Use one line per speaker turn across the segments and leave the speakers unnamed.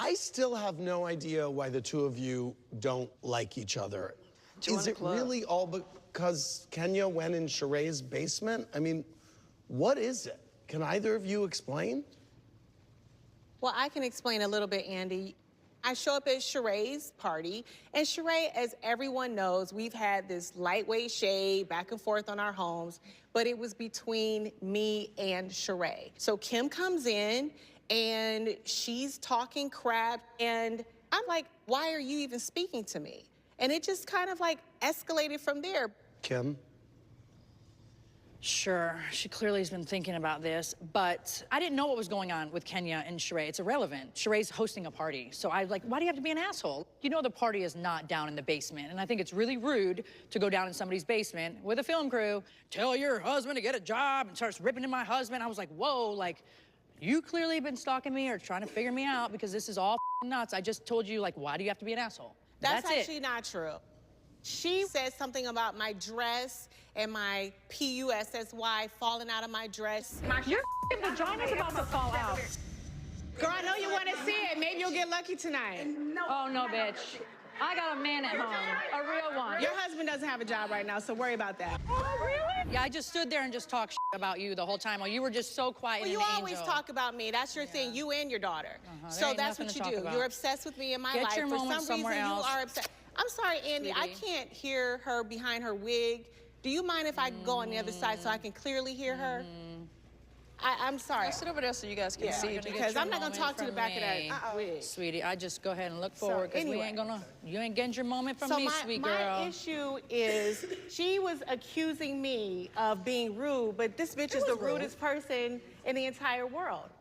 I still have no idea why the two of you don't like each other. Is it really all because Kenya went in Sheree's basement? I mean, what is it? Can either of you explain?
Well, I can explain a little bit, Andy. I show up at Sheree's party, and Sheree, as everyone knows, we've had this lightweight shade back and forth on our homes, but it was between me and Sheree. So Kim comes in, and she's talking crap, and I'm like, why are you even speaking to me? And it just kind of like escalated from there.
Kim?
Sure, she clearly has been thinking about this, but I didn't know what was going on with Kenya and Sheree. It's irrelevant. Sheree's hosting a party, so I was like, why do you have to be an asshole? You know the party is not down in the basement, and I think it's really rude to go down in somebody's basement with a film crew, tell your husband to get a job, and starts ripping at my husband. I was like, whoa, like, you clearly have been stalking me or trying to figure me out because this is all nuts. I just told you, like, why do you have to be an asshole?
That's actually not true. She said something about my dress and my P-U-S-S-Y falling out of my dress.
Your vagina's about to fall out.
Girl, I know you want to see it. Maybe you'll get lucky tonight.
Oh, no, bitch. I got a man at home, a real one.
Your husband doesn't have a job right now, so worry about that.
Oh, really? Yeah, I just stood there and just talked about you the whole time while you were just so quiet.
Well, you always talk about me. That's your thing, you and your daughter. So that's what you do. You're obsessed with me in my life. For some reason, you are obsessed. I'm sorry, Andy, I can't hear her behind her wig. Do you mind if I go on the other side so I can clearly hear her? I'm sorry.
I'll sit over there so you guys can see.
Because I'm not going to talk to the back of that wig.
Sweetie, I just go ahead and look forward because you ain't getting your moment from me, sweet girl.
My issue is she was accusing me of being rude, but this bitch is the rudest person in the entire world.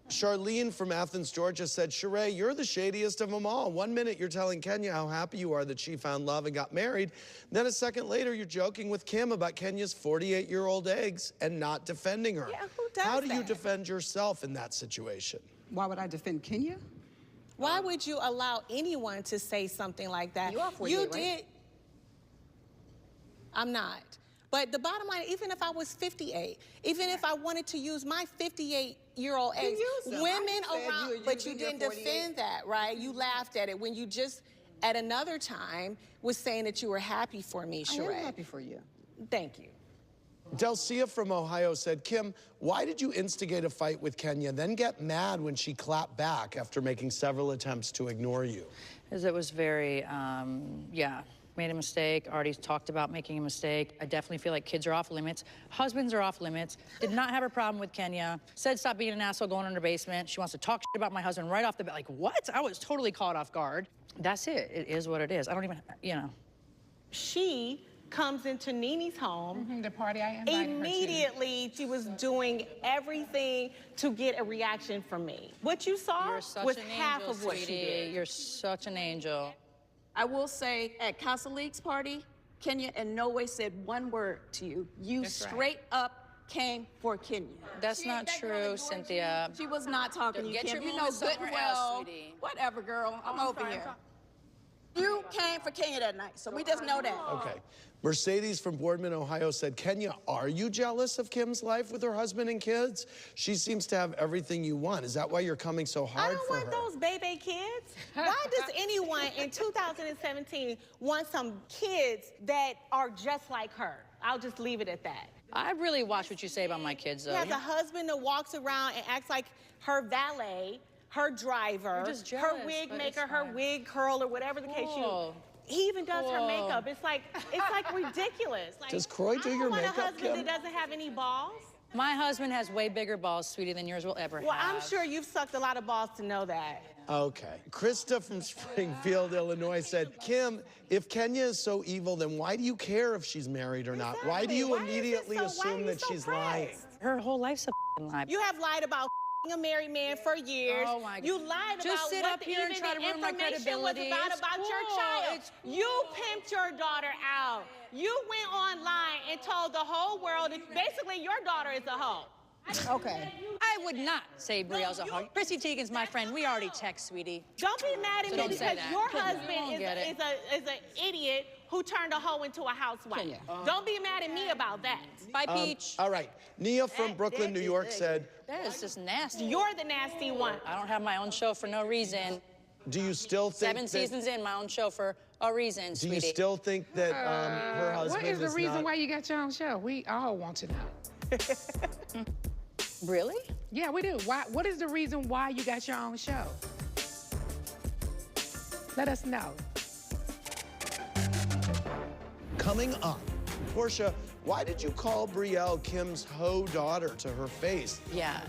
Charlene from Athens, Georgia said, Sheree, you're the shadiest of them all. 1 minute you're telling Kenya how happy you are that she found love and got married. Then a second later you're joking with Kim about Kenya's 48-year-old eggs and not defending her.
Yeah, who does
How do you defend yourself in that situation?
Why would I defend Kenya?
Why would you allow anyone to say something like that?
You are 48,
You did. I'm not. But the bottom line, even if I was 58, even if I wanted to use my 58-year-old eggs, women around, but you didn't defend that, right? You laughed at it when you just, at another time, was saying that you were happy for me, Sheree.
I am happy for you.
Thank you.
Delcia from Ohio said, Kim, why did you instigate a fight with Kenya, then get mad when she clapped back after making several attempts to ignore you?
Because it was very, made a mistake, already talked about making a mistake. I definitely feel like kids are off limits. Husbands are off limits. Did not have a problem with Kenya. Said stop being an asshole going in her basement. She wants to talk shit about my husband right off the bat. Like, what? I was totally caught off guard. That's it. It is what it is. I don't even,
She comes into Nene's home.
The party I invited her to.
Immediately, she was doing everything to get a reaction from me. What you saw was half of what she did.
You're such an angel.
I will say, at Casa League's party, Kenya in no way said one word to you. You straight up came for Kenya.
That's not true, Cynthia.
She was not talking to you, Kim. You know good and well. Whatever, girl. I'm over here. You came for Kenya that night, so we just know that.
Okay. Mercedes from Boardman, Ohio said, Kenya, are you jealous of Kim's life with her husband and kids? She seems to have everything you want. Is that why you're coming so hard for her?
I don't want those baby kids. Why does anyone in 2017 want some kids that are just like her? I'll just leave it at that.
I really watch what you say about my kids, though.
She has a husband that walks around and acts like her valet, her driver, her wig maker, her wig curl, or whatever the case He even does her makeup. It's like ridiculous. Like,
does Croy do your makeup,
Kim? I want a husband that doesn't have any balls.
My husband has way bigger balls, sweetie, than yours will ever have.
Well, I'm sure you've sucked a lot of balls to know that.
Okay. Krista from Springfield, Illinois said, Kim, if Kenya is so evil, then why do you care if she's married or not? Why do you immediately assume that she's lying?
Her whole life's a lie.
You have lied about a married man for years.
Oh my God.
You lied
Just
about
sit
what
up here and try to ruin my
information was
credibility.
about your child. You pimped your daughter out. You went online and told the whole world that basically your daughter is a hoe.
Okay.
I would not say Brielle's a hoe. Chrissy Teigen's my friend. We already text, sweetie.
Don't be mad at me because your husband is an idiot who turned a hoe into a housewife. Don't be mad at me about that.
Bye, Peach.
All right. Nia from Brooklyn, New York said,
that is just nasty.
You're the nasty one.
I don't have my own show for no reason.
Do you still think
7 seasons in, my own show for a reason,
Do
sweetie.
you still think that her husband
What is the reason
not...
why you got your own show? We all want to know.
Really?
Yeah, we do. What is the reason why you got your own show? Let us know.
Coming up, Portia, why did you call Brielle Kim's hoe daughter to her face?
Yeah.